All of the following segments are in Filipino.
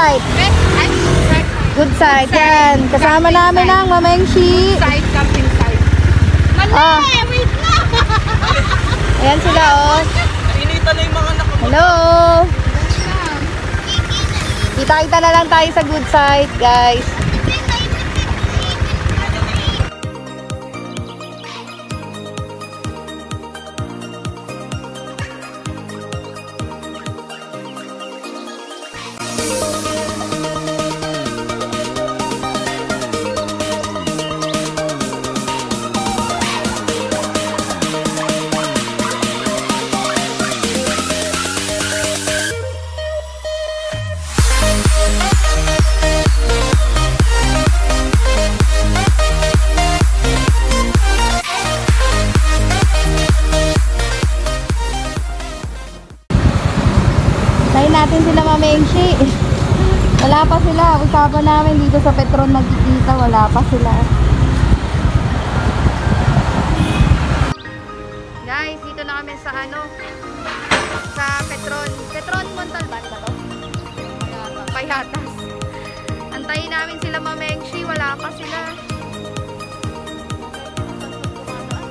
side. Good side. Yan. Kasama namin ang Mamengshi. Side, camping side. Mali! Wait na! Ayan sila, oh. Inita na yung mga anak ko. Hello! Kita-kita na lang tayo sa good side, guys. Natin sila Mamengshi. Wala pa sila. Usapan namin dito sa Petron magkikita. Wala pa sila. Guys, dito na kami sa sa Petron. Petron Montalban ba to? Payatas. Antayin namin sila Mamengshi. Wala pa sila.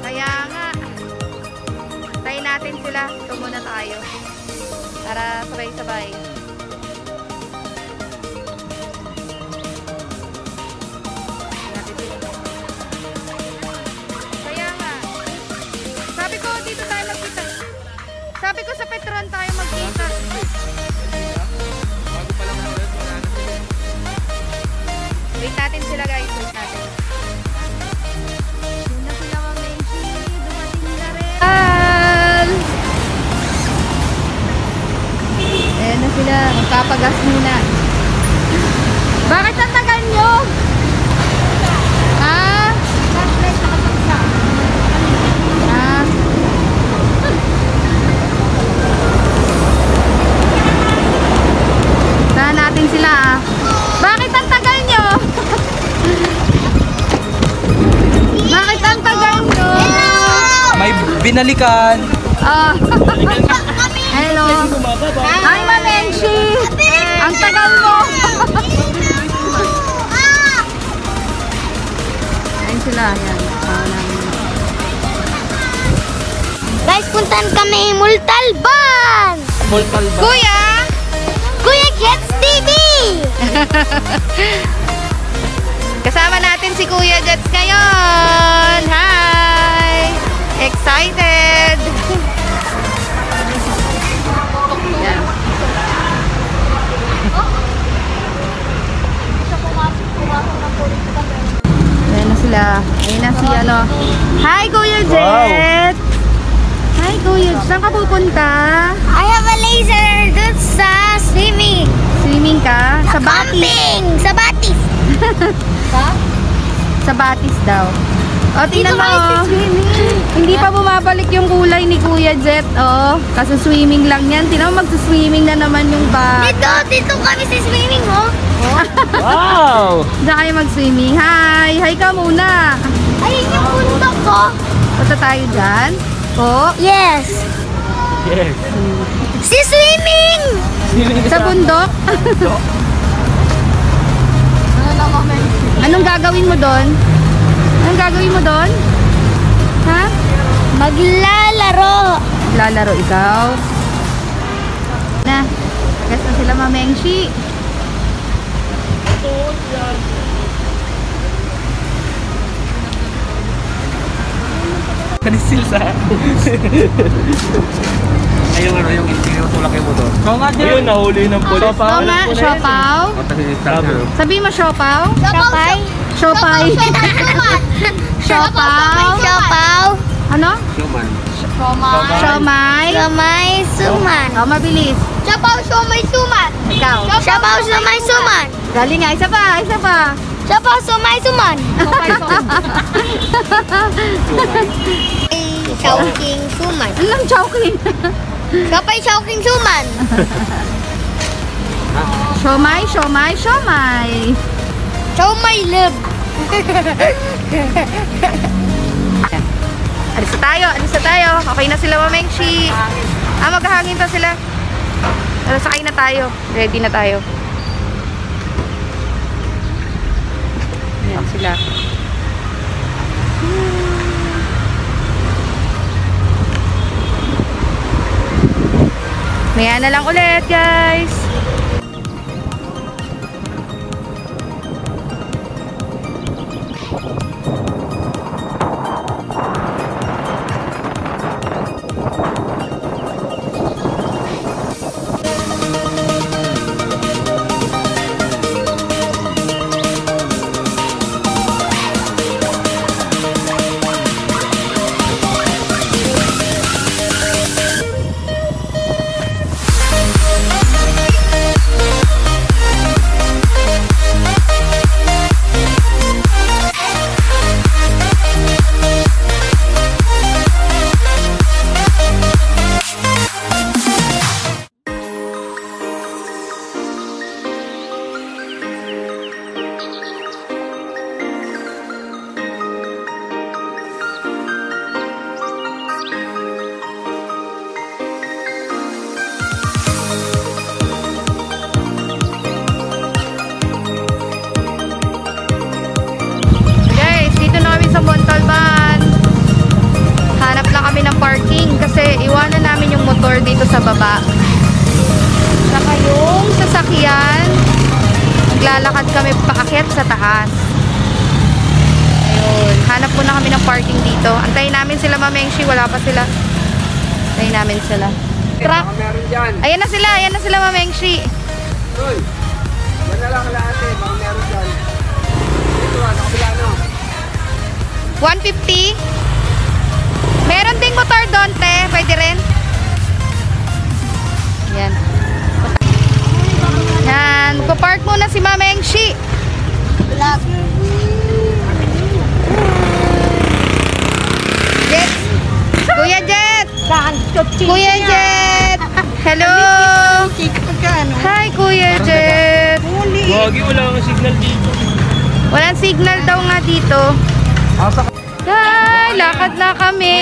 Kaya nga. Antayin natin sila. Ito muna tayo. Para sabay-sabay. Kaya nga. Sabi ko, dito tayo magkita. Sabi ko sa Petron tayo magkita. Bago pa lang ulit, wala na sila. Wait natin sila guys. Wait natin. Yun na sila Mamengshi. Dumating na rin. Ayan na sila, magpapagas muna. Bakit ang tagal nyo? Ha? Ha? Tahan natin sila ah. Bakit ang tagal nyo? Bakit ang tagal nyo? May binalikan. Ah. Hello. Hi, Mamengshi. Ang tagal mo. Ayun sila. Ayan. Guys, puntan kami Multalban! Multalban. Kuya Jets TV! Kasama natin si Kuya Jets ngayon. Hi! Excited! Yan. Ayan na sila. Ayan na si Hi Kuya Jet! Hi Kuya Jet! Saan ka pupunta? I have a laser dun sa swimming. Swimming ka? Sa Batis? Camping! Sa Batis! Sa Batis daw. O, tingnan mo. swimming. Hindi pa bumabalik yung kulay ni Kuya Jet. Oh, kasi swimming lang yan. Tingnan mo, magsuswimming na naman yung bata. Dito kami sa swimming, oh. Wow! Diyan kayo mag-swimming. Hi! Hi ka muna. Ayun yung bundok ko. Punta tayo dyan. Po. Yes. Yes. Si swimming! Sa bundok. Anong gagawin mo doon? Anong gagawin mo doon? Ha? Maglalaro. Lalaro ikaw? Na. Guys na sila Mamengshi. Kanisil sa... Ay, yung yung tinutulak yung motor. Oo nga din. Ayun, nahuli ng polis. Oo nga, siopaw. Sabi mo siopaw? Siopay. Siopay. Siopaw. Siopaw. Ano? Siomay. Siomay. Siomay suman. Oh, mabilis. Siopaw siomay suman. Ikaw. Siopaw siomay suman. Galing nga, isa pa, isa pa. Siopaw siomay suman. Chowking suman. Anong chowking? Siopay chowking suman. Siomay, siomay, siomay. Siomay love. Alis na tayo, alis na tayo. Okay na sila Mamengshi. Maghahangin pa sila. Pero sakay na tayo. Ready na tayo. sila. Maya na lang ulit, guys. Dito sa baba. Saka yung sasakyan, maglalakad kami paakyat sa taas. Ayun. Hanap muna kami ng parking dito. Antayin namin sila, Mamengshi. Wala pa sila. Antayin namin sila. Truck. Ayan na sila, Mamengshi. Uy, yan na lang lahat eh. Baka meron dyan. Dito nakabila no. 150. Meron ding motor doon, te. Pwede rin. Yan. Yan. Magpa-park muna si Mamengshi. Jet. Kuya Jet. Kuya Jet. Hello. Hi, Kuya Jet. Wagi, wala kang signal dito. Walang signal daw nga dito. Hi, lakad na kami.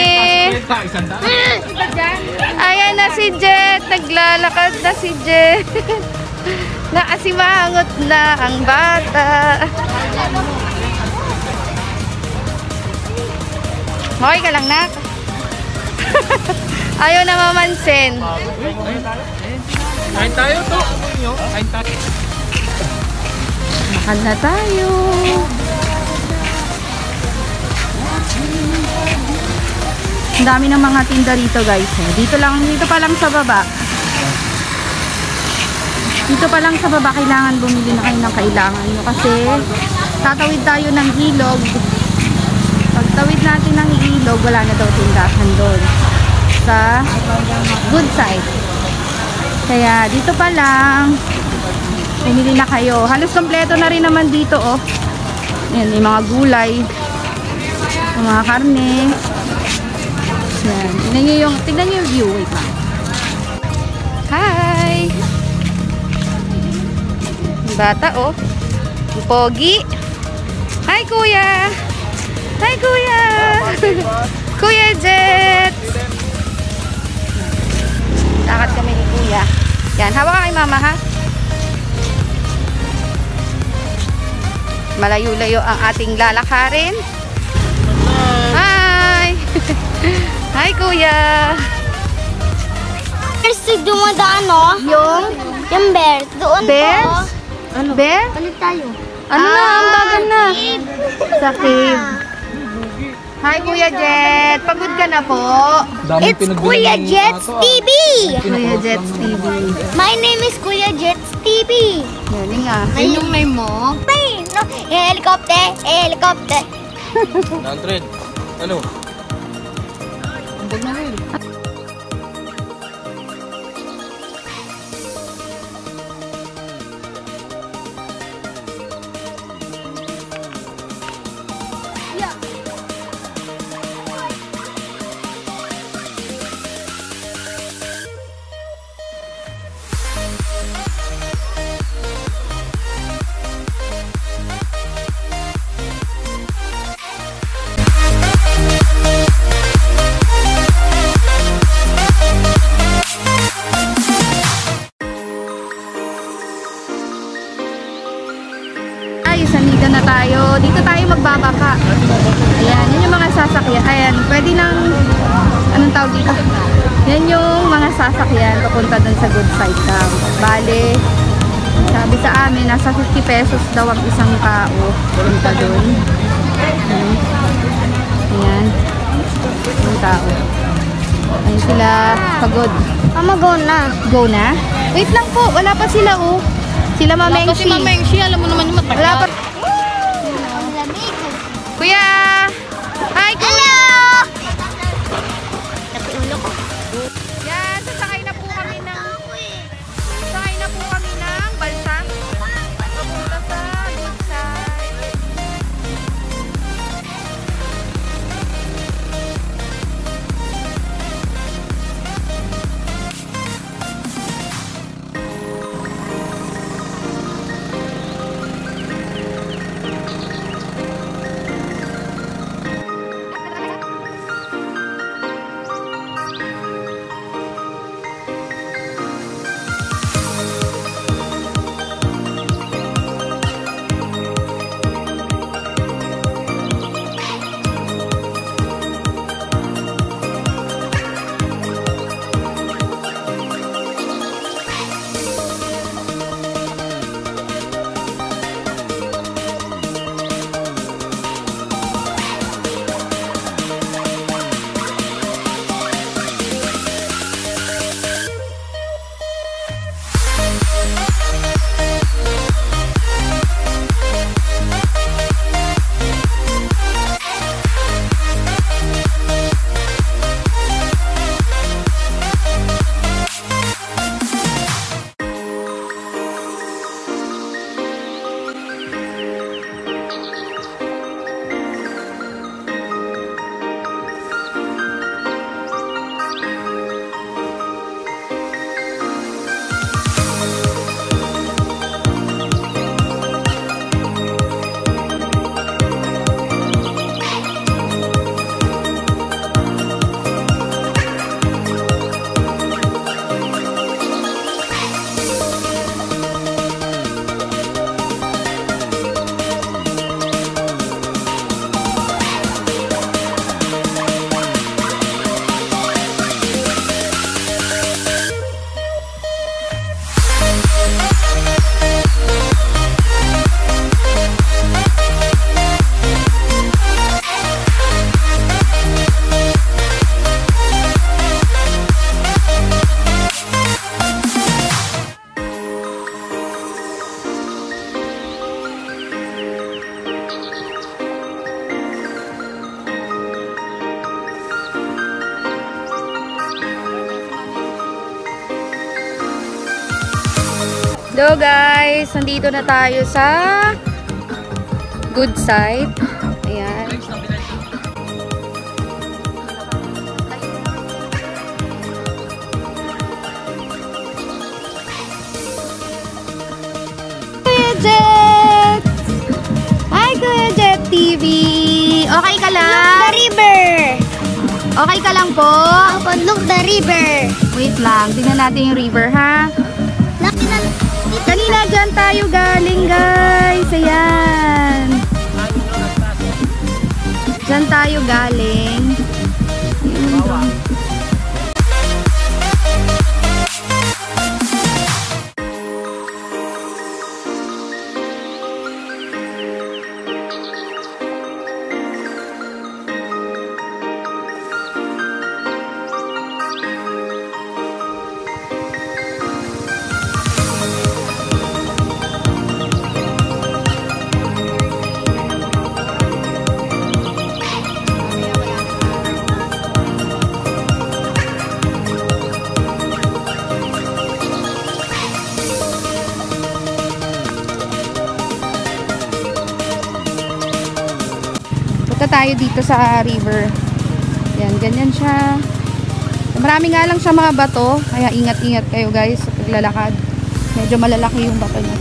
Ayan na si Jet. Naglalakad na si Jet. Nakasimangot na ang bata. Okay ka lang, nak? Ayaw na mamansin. Kain tayo to. Kain tayo. Lakad na tayo. Ang dami ng mga tinda rito, guys. Dito pa lang sa baba. Dito pa lang sa baba, kailangan bumili na kayo ng kailangan nyo. Kasi tatawid tayo ng ilog. Pagtawid natin ng ilog, wala na daw tindahan doon. Sa good side. Kaya dito pa lang, bumili na kayo. Halos kompleto na rin naman dito, oh. Yan, yung mga gulay. Yung mga karne. Yan. Tingnan nyo yung view. Wait lang. Hi! Bata, oh. Yung pogi. Hi, kuya! Hi, kuya! Kuya Jet! Lakad kami ni kuya. Yan, hawak ka kay mama, ha? Malayo-layo ang ating lalakarin. Hi! Hi, kuya! First, dumadaan, no? Yung bear. Doon Bear? po. Ano? Bear? Balik tayo. Ano na? Ang bagal na. Sa cave. Hi, Kuya Jet. Pagod ka na po. It's Kuya Jets TV. Kuya Jet TV. My name is Kuya Jets TV. Yan nga. Ayun yung name mo. Plane. No? Helicopter. Helicopter. 100. Ano? Huwag na rin. dito tayo magbabaka. Ayan, yun yung mga sasakyan. Ayan, pwede nang, anong tawag dito? Yan yung mga sasakyan papunta dun sa Good Side Camp. Bale, sabi sa amin, nasa 50 pesos daw ang isang tao punta dun. Ayan, yung tao. Ayan sila, pagod. Mama, go na. Go na? Wait lang po, wala pa sila oh. Sila Mamengshi. Wala pa si Mamengshi, alam mo naman yung matagal. Wala pa. Ang lamig. Kuya! Hi, kuya! Tapi ulo ko. Yan, sasakay na po kami ng balsa. Papunta sa Good Side. Hello guys, nandito na tayo sa Good Side. Ayan. Kuya Jet! Hi Kuya Jet TV! Okay ka lang? Look the river. Okay ka lang po? Opo, look the river. Wait lang, tingnan natin yung river ha. Kanina dyan tayo galing guys. Ayan. Dyan tayo galing. Punta tayo dito sa river. Yan, ganyan siya. Marami nga lang siya mga bato. Kaya ingat-ingat kayo guys sa paglalakad. Medyo malalaki yung bato niya.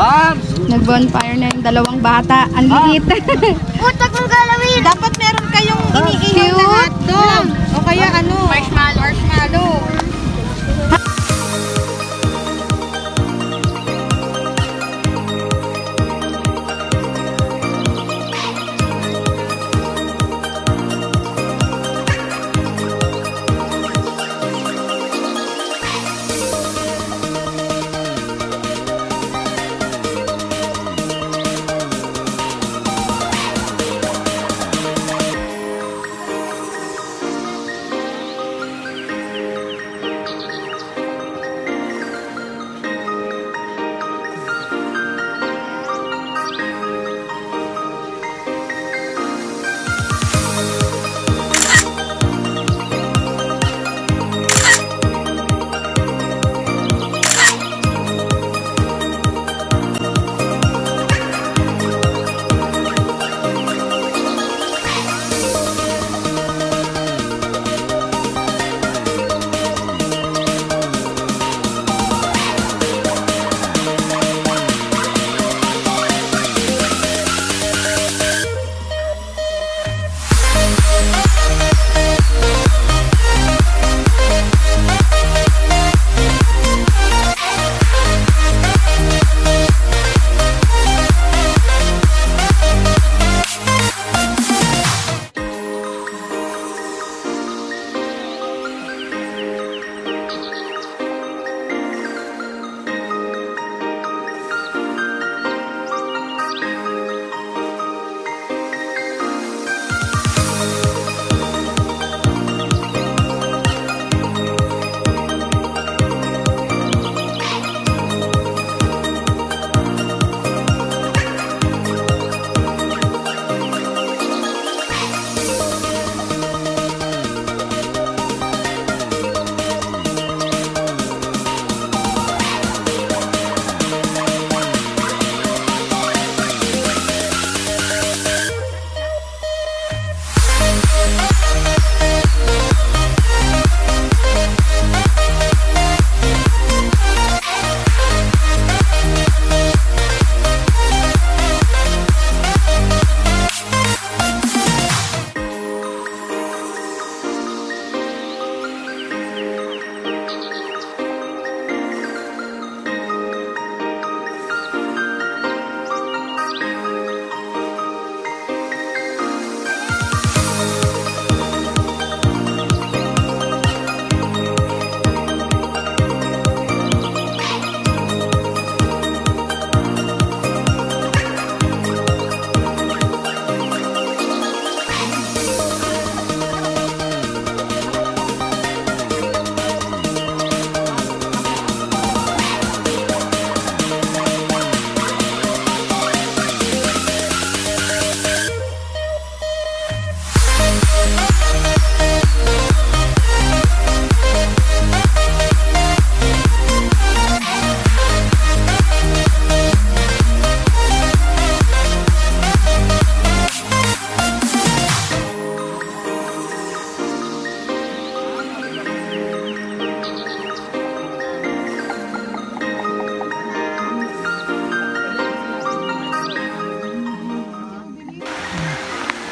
Ma'am! Nag-bonfire na yung dalawang bata. Ang liit. Utak mong galawin. Dapat meron kayong iniinom na hotdog. O kaya ano? Marshmallow.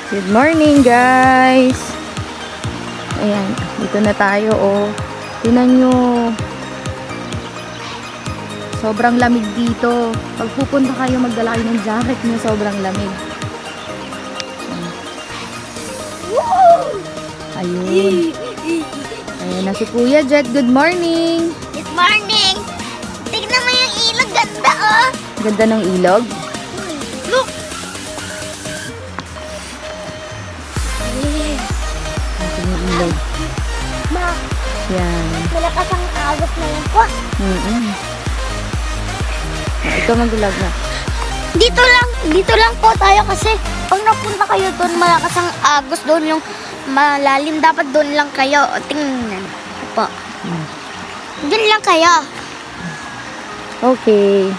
Good morning, guys. Ayan, dito na tayo, oh. Tingnan nyo. Sobrang lamig dito. Pag pupunta kayo, magdala kayo ng jacket nyo. Sobrang lamig. Ayun. Ayan na si Kuya Jet. Good morning. Good morning. Tignan mo yung ilog. Ganda, oh. Ganda ng ilog. Look. Ito yung ilog. Ma, Yan. malakas ang agos na yun po. Ito mag-vlog na. Dito lang po tayo kasi pag napunta kayo doon, malakas ang agos doon, yung malalim, dapat doon lang kayo. O, tingnan po. Doon lang kayo. Okay.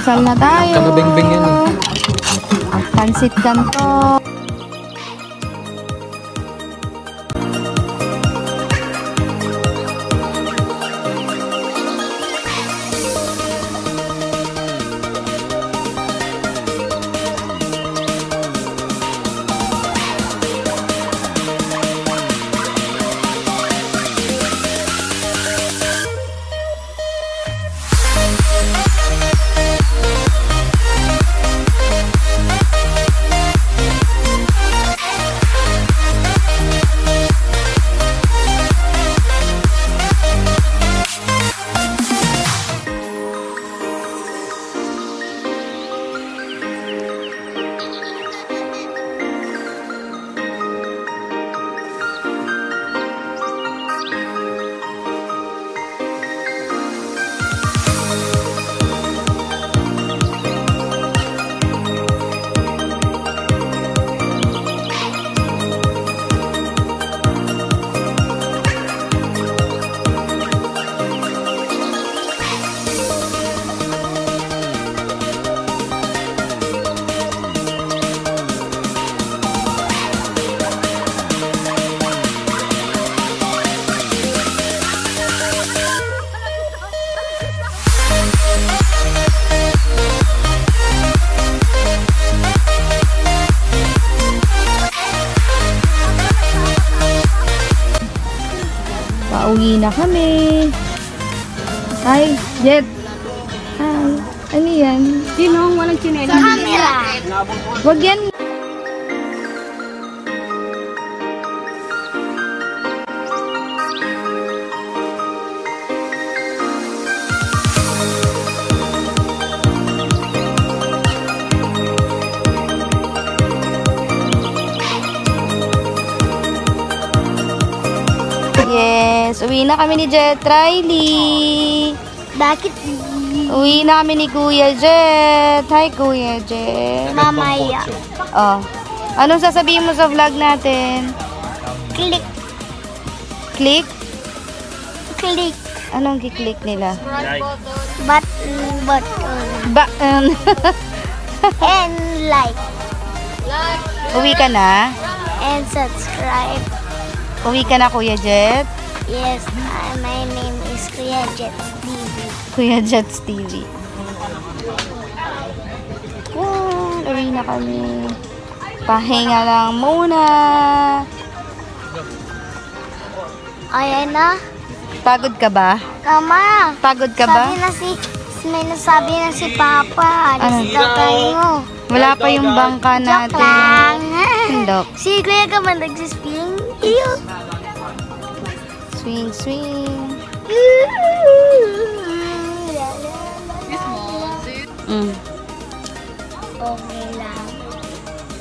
Almusal na tayo. Kanabing-bing yan eh. Pansit kanto. Pauwi na kami. Hi, Jet. Hi. Ano yan? Sino ang walang chinelas? Camera. Wag yan. Yes, uwi na kami ni Jet Riley. Bakit Uwi na kami ni Kuya Jet. Hi, Kuya Jet. mamaya? Oh. Anong sasabihin mo sa vlog natin? Click, Click? click, Anong kiklik nila? button, Ba and like, Uwi ka na? and subscribe. Uwi ka na, Kuya Jet? Yes, my name is Kuya Jet TV. Kuya Jet's TV. Yan, uwi na kami. Pahinga lang muna. Ayan na. Pagod ka ba? Tama. Pagod ka ba? May nasabi na si Papa. Ano? Alis daw tayo. Wala pa yung bangka Joke natin. lang. Hindok. Si Kuya ka man nagsisping. Iyo. Swing, swing. Mm. Okay lang.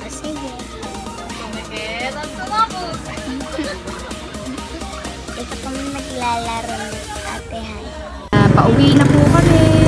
Sige. Ito kami naglalaro ng Ate Hai. Pauwi na po kami.